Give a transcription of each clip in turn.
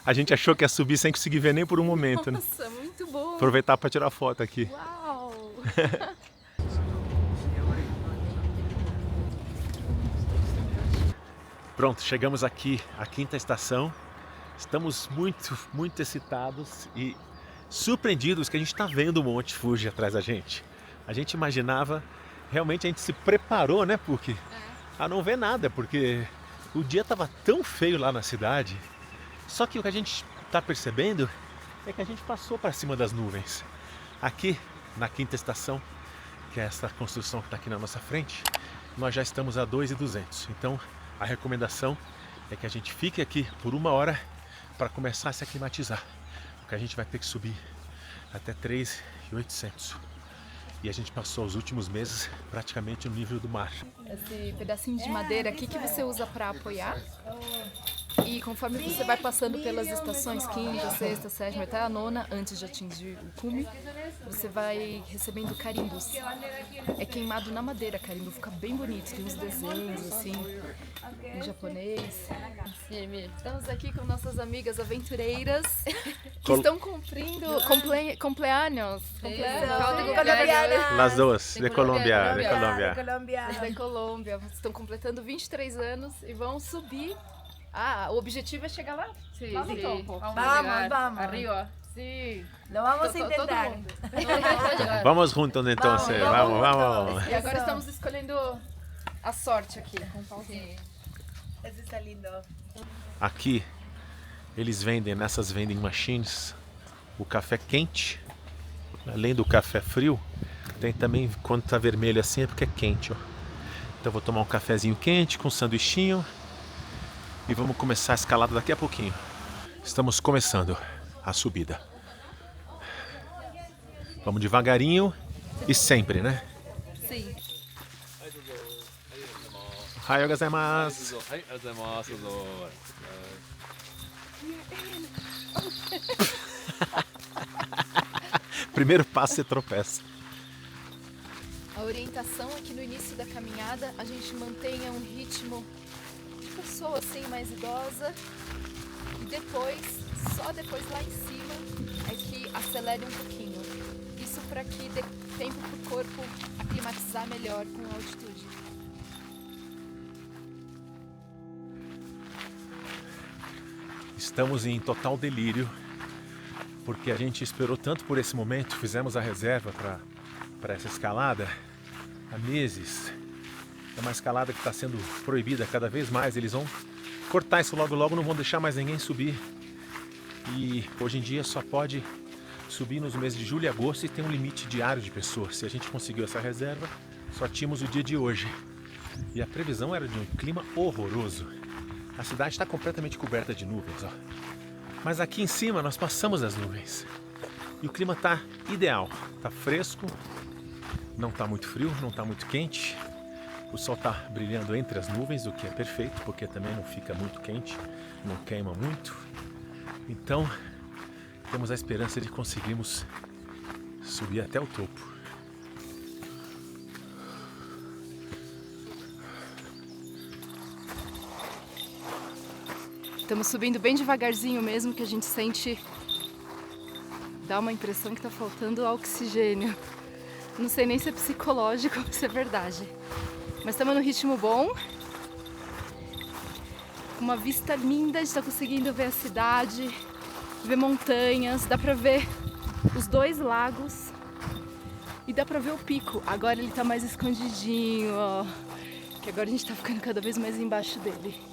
A gente achou que ia subir sem conseguir ver nem por um momento, né? Nossa, muito bom! Aproveitar para tirar foto aqui. Uau! Pronto, chegamos aqui à quinta estação. Estamos muito excitados e surpreendidos que a gente está vendo o Monte Fuji atrás da gente. A gente imaginava, realmente a gente se preparou, né, Puki, a não ver nada, porque o dia estava tão feio lá na cidade. Só que o que a gente está percebendo é que a gente passou para cima das nuvens. Aqui na quinta estação, que é essa construção que está aqui na nossa frente, nós já estamos a 2.200. Então a recomendação é que a gente fique aqui por 1 hora para começar a se aclimatizar, porque a gente vai ter que subir até 3.800. E a gente passou os últimos meses praticamente no nível do mar. Esse pedacinho de madeira aqui que você usa para apoiar. E conforme você vai passando pelas estações, quinta, sexta, sétima até a nona, antes de atingir o cume, você vai recebendo carimbos. É queimado na madeira, carimbo, fica bem bonito, tem uns desenhos assim, em japonês. Estamos aqui com nossas amigas aventureiras que estão cumprindo cumpleaños. Las duas, de Colômbia, de Colômbia. Colômbia. Da Colômbia. Estão completando 23 anos e vão subir. Ah, o objetivo é chegar lá? Sí, Lá no sí. topo. Vamos, vamos. Arriba. Sí. Lo vamos a Todo intentar. mundo. Vamos juntos então, vamos. E agora estamos escolhendo a sorte aqui. Com o pauzinho. Esse está lindo. Aqui eles vendem nessas vending machines o café quente. Além do café frio, tem também, quando tá vermelho assim é porque é quente, ó. Então eu vou tomar um cafezinho quente com um sanduichinho e vamos começar a escalada daqui a pouquinho. Estamos começando a subida. Vamos devagarinho e sempre, né? Sim. Ohayou gozaimasu. Primeiro passo você tropeça. A orientação é que no início da caminhada a gente mantenha um ritmo de pessoa assim mais idosa e depois, só depois lá em cima é que acelere um pouquinho. Isso para que dê tempo para o corpo aclimatizar melhor com a altitude. Estamos em total delírio porque a gente esperou tanto por esse momento, fizemos a reserva para essa escalada há meses. É uma escalada que está sendo proibida cada vez mais. Eles vão cortar isso logo, não vão deixar mais ninguém subir. E hoje em dia só pode subir nos meses de julho e agosto e tem um limite diário de pessoas. Se a gente conseguiu essa reserva, só tínhamos o dia de hoje. E a previsão era de um clima horroroso. A cidade está completamente coberta de nuvens, ó. Mas aqui em cima nós passamos as nuvens. E o clima está ideal. Está fresco, não está muito frio, não está muito quente. O sol está brilhando entre as nuvens, o que é perfeito, porque também não fica muito quente, não queima muito. Então, temos a esperança de conseguirmos subir até o topo. Estamos subindo bem devagarzinho mesmo, que a gente sente, dá uma impressão que tá faltando oxigênio. Não sei nem se é psicológico ou se é verdade. Mas estamos no ritmo bom. Com uma vista linda, a gente tá conseguindo ver a cidade, ver montanhas, dá pra ver os 2 lagos e dá pra ver o pico. Agora ele tá mais escondidinho, ó. Que agora a gente tá ficando cada vez mais embaixo dele.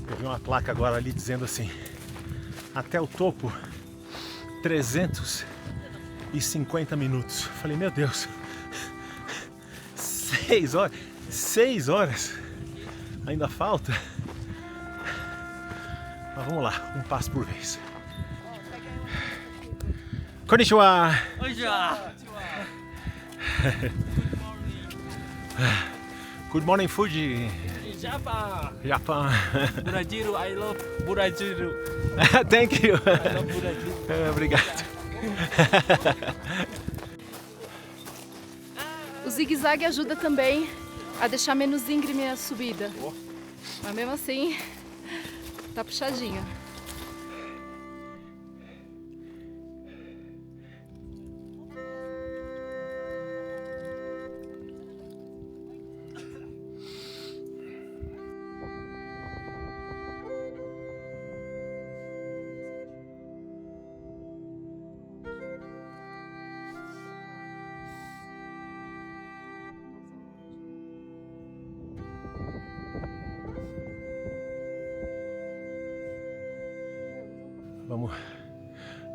Eu vi uma placa agora ali dizendo assim: até o topo 350 minutos. Falei, meu Deus, 6 horas, 6 horas, ainda falta. Mas vamos lá, um passo por vez. Konnichiwa! Good morning, Fuji. Japan. Brasil, I love Brasil. Thank you. I love Brasil. Obrigado. O zigue-zague ajuda também a deixar menos íngreme a subida. Mas mesmo assim, tá puxadinho.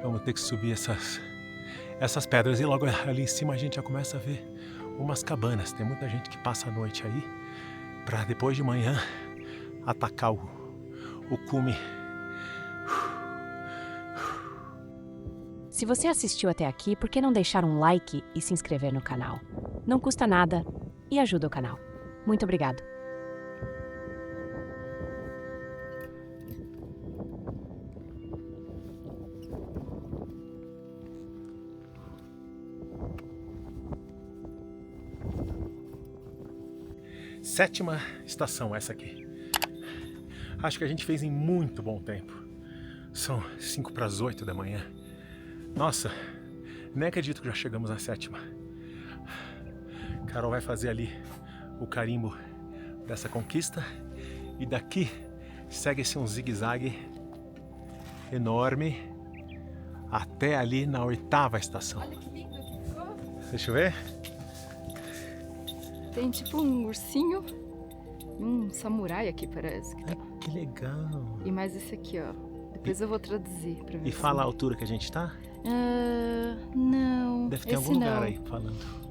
Vamos ter que subir essas pedras e logo ali em cima a gente já começa a ver umas cabanas. Tem muita gente que passa a noite aí para depois de manhã atacar o cume. Se você assistiu até aqui, por que não deixar um like e se inscrever no canal? Não custa nada e ajuda o canal. Muito obrigado. Sétima estação essa aqui. Acho que a gente fez em muito bom tempo. São 5 para as 8 da manhã. Nossa, nem acredito que já chegamos na sétima. Carol vai fazer ali o carimbo dessa conquista. E daqui segue-se um zigue-zague enorme até ali na 8ª estação. Olha que lindo que ficou. Deixa eu ver. Tem tipo um ursinho e um samurai aqui, parece. Ai, que legal. E mais esse aqui, ó. Depois eu vou traduzir pra ver. E fala a altura que a gente tá? Não. Deve ter esse algum lugar não. aí falando.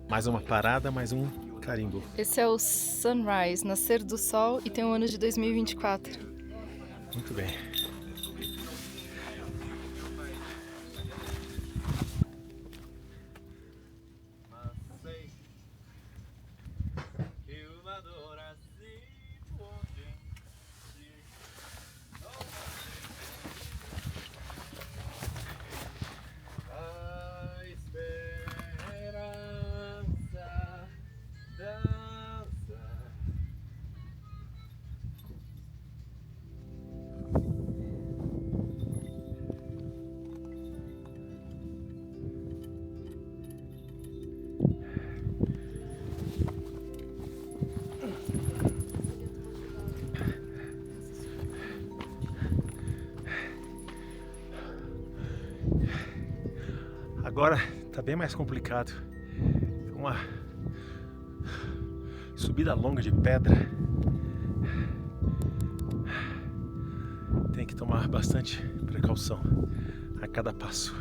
Mais uma parada, mais um carimbo. Esse é o Sunrise, Nascer do Sol, e tem o ano de 2024. Muito bem. Agora tá bem mais complicado. Uma subida longa de pedra. Tem que tomar bastante precaução a cada passo.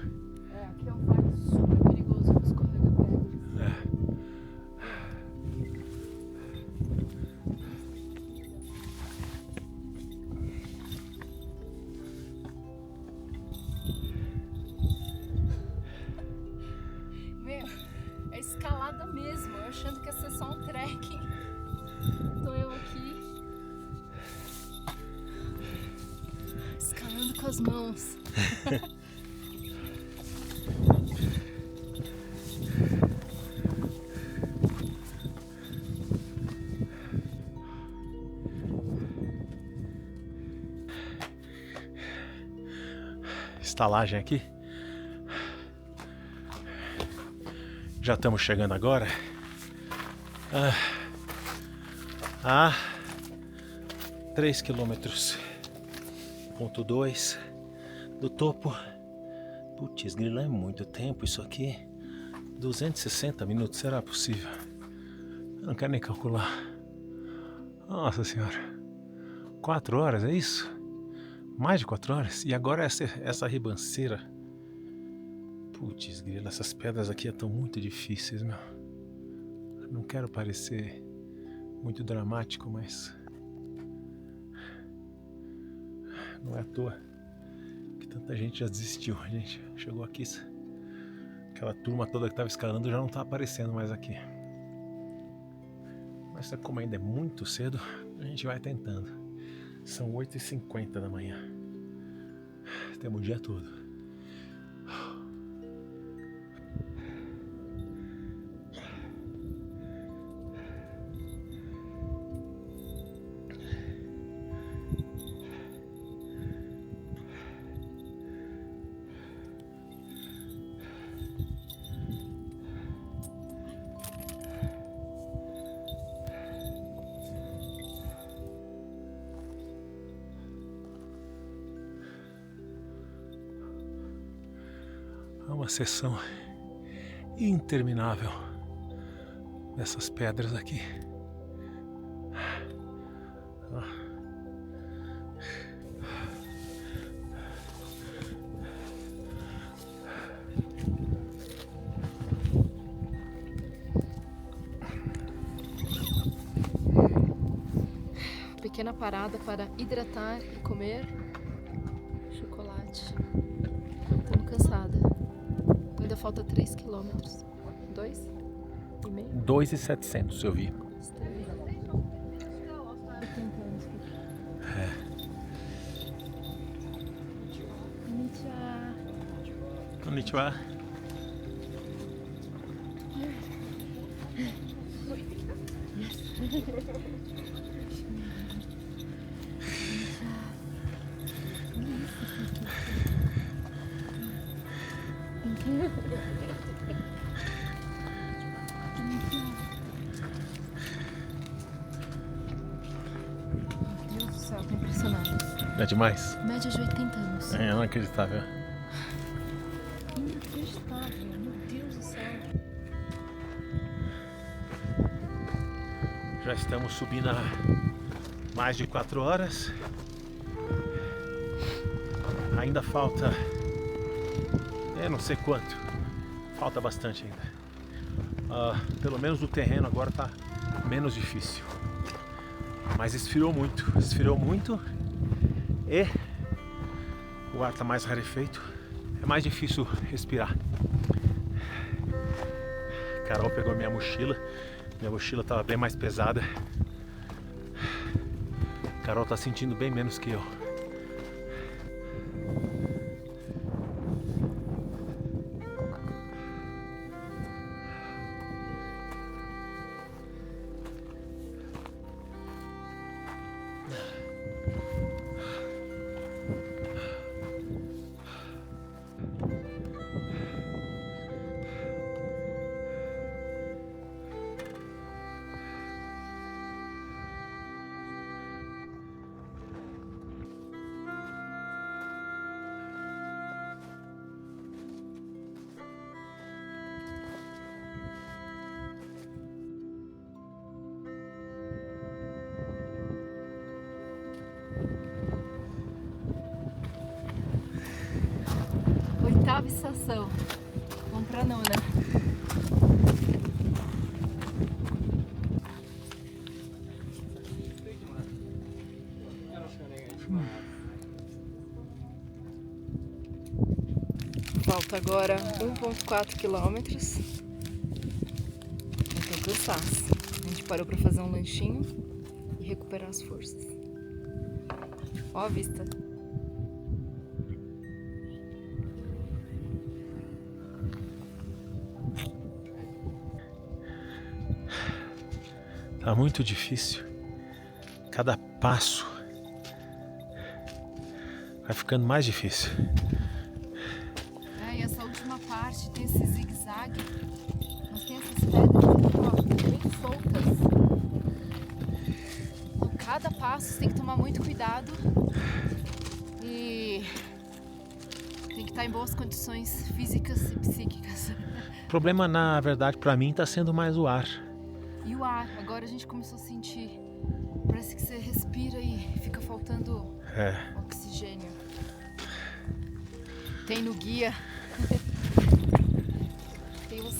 Aqui é um vale super perigoso com escorrega-pé. É escalada mesmo, eu achando que ia ser só um trekking. Tô eu aqui escalando com as mãos. Estalagem aqui. Já estamos chegando agora a 3 quilômetros, ponto 2 do topo. Putz, grila, é muito tempo isso aqui. 260 minutos, será possível? Eu não quero nem calcular. Nossa senhora. 4 horas, é isso? Mais de 4 horas? E agora essa ribanceira Putz, grila, essas pedras aqui estão muito difíceis, meu. Não quero parecer muito dramático, mas não é à toa que tanta gente já desistiu. A gente chegou aqui, aquela turma toda que estava escalando já não está aparecendo mais aqui. Mas como ainda é muito cedo, a gente vai tentando. São 8h50 da manhã. Temos o dia todo. É uma sessão interminável dessas pedras aqui. Pequena parada para hidratar e comer chocolate. Tô cansada. Ainda falta 3 quilômetros. 2,5? 2.700 eu vi. Konnichiwa. Meu Deus do céu, tô impressionada. É demais? Média de 80 anos. É inacreditável. Inacreditável, meu Deus do céu. Já estamos subindo há mais de 4 horas. Ainda falta, eu não sei quanto, falta bastante ainda. Pelo menos o terreno agora está menos difícil. Mas esfriou muito e o ar está mais rarefeito. É mais difícil respirar. Carol pegou minha mochila estava bem mais pesada. Carol está sentindo bem menos que eu. Oitava estação. Vamos pra nona. Falta agora 1,4 quilômetros. Então cansaço. A gente parou pra fazer um lanchinho e recuperar as forças. Ó a vista. Tá muito difícil. Cada passo vai ficando mais difícil. E essa última parte tem esse zigue-zague, mas tem essas pedras ó, bem soltas. Então cada passo você tem que tomar muito cuidado e tem que estar em boas condições físicas e psíquicas. O problema, na verdade, pra mim, tá sendo mais o ar. E o ar, agora a gente começou a sentir. Parece que você respira e fica faltando oxigênio. Tem no guia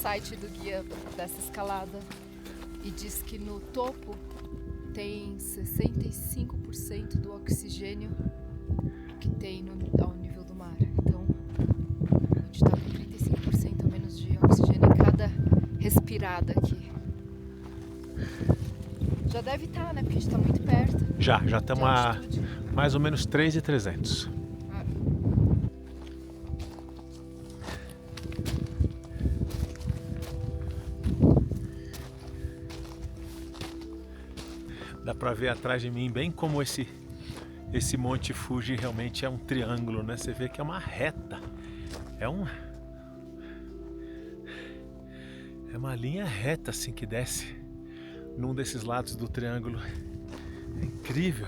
site do guia dessa escalada e diz que no topo tem 65% do oxigênio que tem ao nível do mar. Então, a gente está com 35% a menos de oxigênio em cada respirada aqui. Já deve estar, né? Porque a gente está muito perto. Já estamos a altitude. mais ou menos 3.300. Dá pra ver atrás de mim, bem como esse Monte Fuji realmente é um triângulo, né? Você vê que é uma reta. É uma linha reta assim que desce num desses lados do triângulo. É incrível.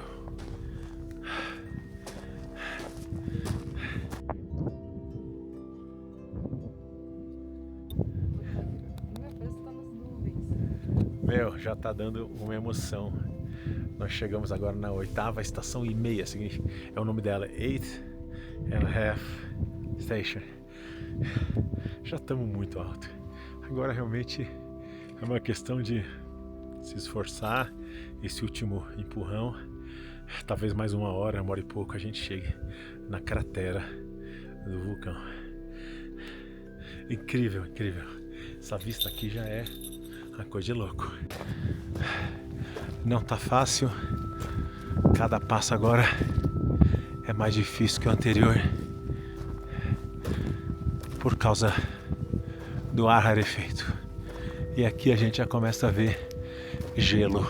Meu, já tá dando uma emoção. Nós chegamos agora na 8ª estação e meia, é o nome dela, 8.5 Station. Já estamos muito alto. Agora realmente é uma questão de se esforçar, esse último empurrão. Talvez mais 1 hora e pouco a gente chegue na cratera do vulcão. Incrível, incrível. Essa vista aqui já é uma coisa de louco. Não tá fácil. Cada passo agora é mais difícil que o anterior por causa do ar rarefeito. E aqui a gente já começa a ver gelo.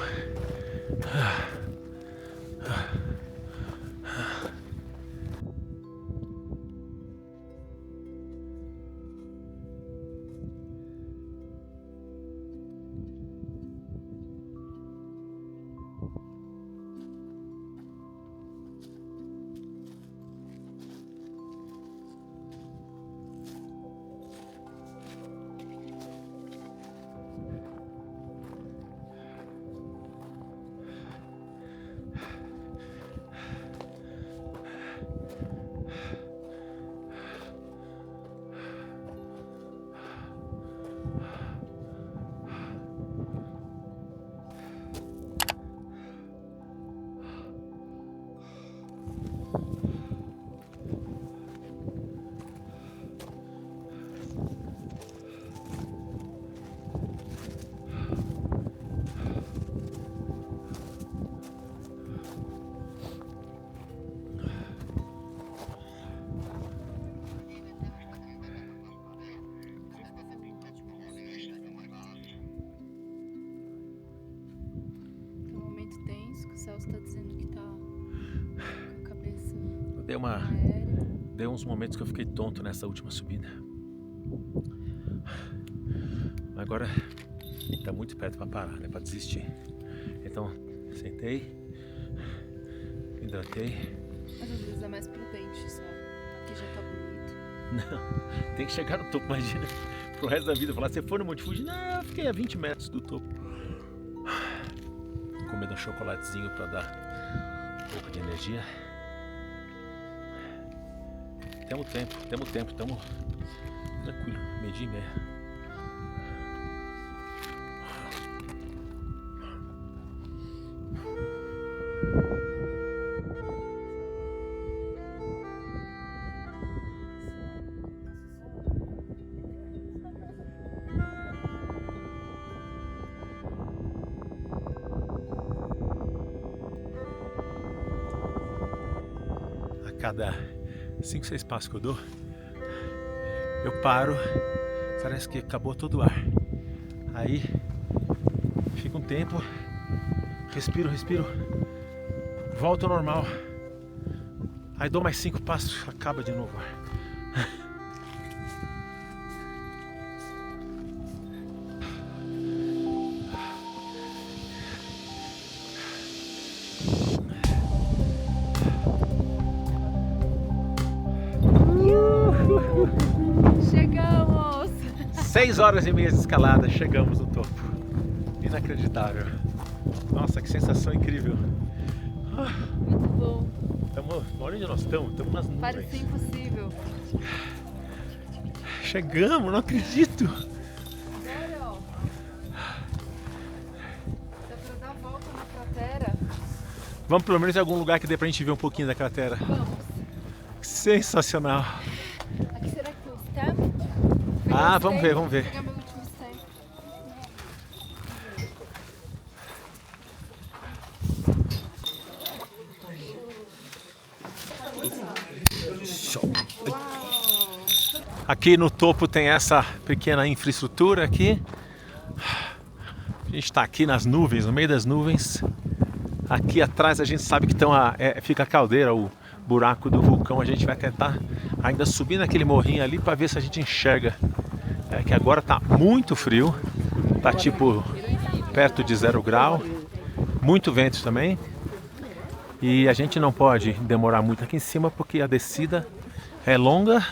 O Celso está dizendo que tá com a cabeça Deu uns momentos que eu fiquei tonto nessa última subida. Agora tá muito perto para parar, né? Para desistir. Então sentei, hidratei. Mas às vezes é mais prudente só. Aqui já tá bonito. Não, tem que chegar no topo, imagina. Pro resto da vida falar, você foi no Monte Fuji? Não, eu fiquei a 20 metros do topo. Comendo um chocolatezinho para dar um pouco de energia. Temos tempo, estamos tranquilo, 12:30. Cada 5, 6 passos que eu dou, eu paro, parece que acabou todo o ar. Aí fica um tempo, respiro, volto ao normal. Aí dou mais 5 passos, acaba de novo o ar. Chegamos! 6h30 de escalada, chegamos no topo. Inacreditável. Nossa, que sensação incrível. Muito bom. Olha onde nós estamos nas nuvens. Parecia impossível. Chegamos, não acredito. Vamos pelo menos em algum lugar que dê pra gente ver um pouquinho da cratera. Vamos. Sensacional. Aqui será que tem um stamp? Ah, vamos ver, vamos ver. Vou pegar meu último stamp. Aqui no topo tem essa pequena infraestrutura aqui. A gente está aqui nas nuvens, no meio das nuvens. Aqui atrás a gente sabe que fica a caldeira, o buraco do vulcão. A gente vai tentar ainda subir naquele morrinho ali para ver se a gente enxerga. Que agora tá muito frio, tá tipo perto de 0 grau, muito vento também. E a gente não pode demorar muito aqui em cima porque a descida é longa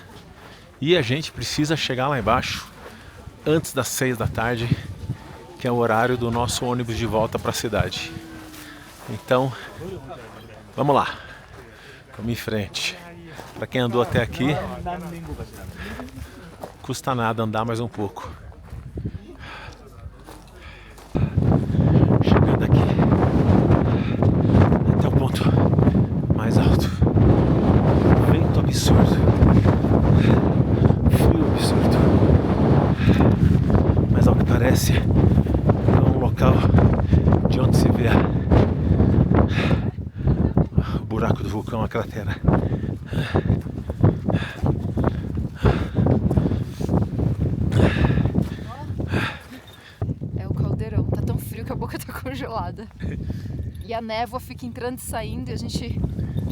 e a gente precisa chegar lá embaixo antes das 6 da tarde, que é o horário do nosso ônibus de volta para a cidade. Então, vamos lá, vamos em frente. Para quem andou até aqui, custa nada andar mais um pouco. Chegando aqui até o ponto mais alto. Vento absurdo, frio absurdo, mas ao que parece é um local de onde se vê o buraco do vulcão, a cratera. É o caldeirão, tá tão frio que a boca tá congelada. E a névoa fica entrando e saindo e a gente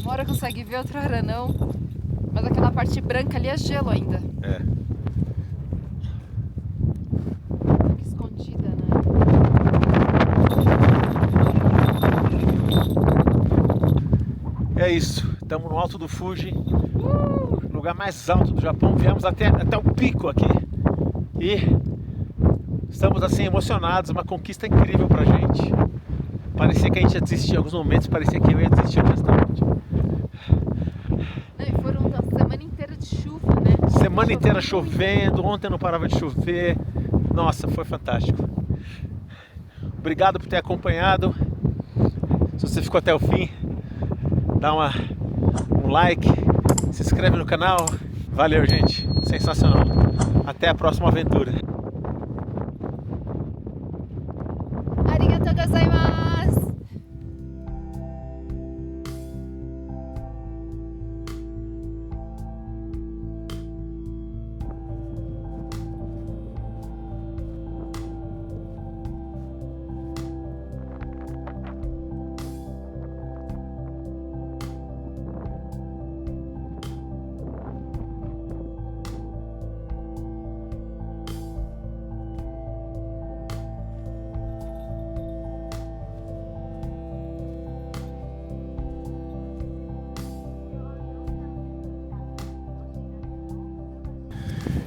uma hora consegue ver, outra hora não. Mas aquela parte branca ali é gelo ainda. É. Fica escondida, né? É isso, estamos no alto do Fuji, lugar mais alto do Japão. Viemos até o pico aqui e estamos assim emocionados, uma conquista incrível pra gente. Parecia que a gente ia desistir em alguns momentos, parecia que eu ia desistir honestamente. Não, e foram uma semana inteira de chuva, né? Semana inteira chovendo, ontem não parava de chover. Nossa, foi fantástico. Obrigado por ter acompanhado. Se você ficou até o fim, dá um like, se inscreve no canal. Valeu, gente. Sensacional. Até a próxima aventura. Arigatou gozaimasu!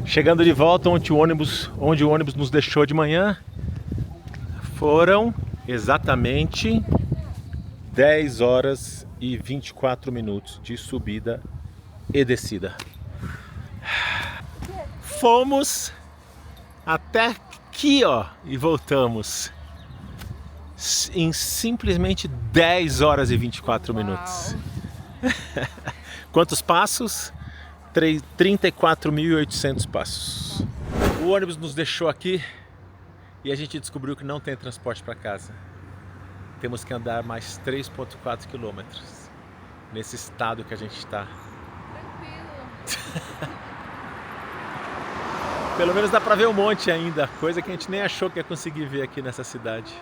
Chegando de volta onde o ônibus nos deixou de manhã, foram exatamente 10 horas e 24 minutos de subida e descida. Fomos até aqui, ó, e voltamos em simplesmente 10 horas e 24 minutos. Quantos passos? 34.800 passos. O ônibus nos deixou aqui e a gente descobriu que não tem transporte para casa. Temos que andar mais 3,4 quilômetros nesse estado que a gente está. Tranquilo. Pelo menos dá para ver um monte ainda, coisa que a gente nem achou que ia conseguir ver aqui nessa cidade.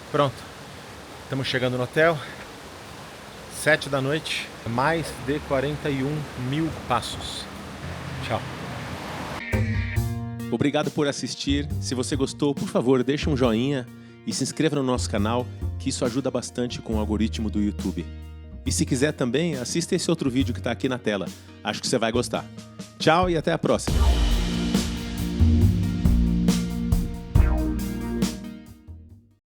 Pronto, estamos chegando no hotel, 7 da noite, mais de 41.000 passos. Tchau. Obrigado por assistir. Se você gostou, por favor, deixa um joinha e se inscreva no nosso canal, que isso ajuda bastante com o algoritmo do YouTube. E se quiser também, assista esse outro vídeo que está aqui na tela. Acho que você vai gostar. Tchau e até a próxima.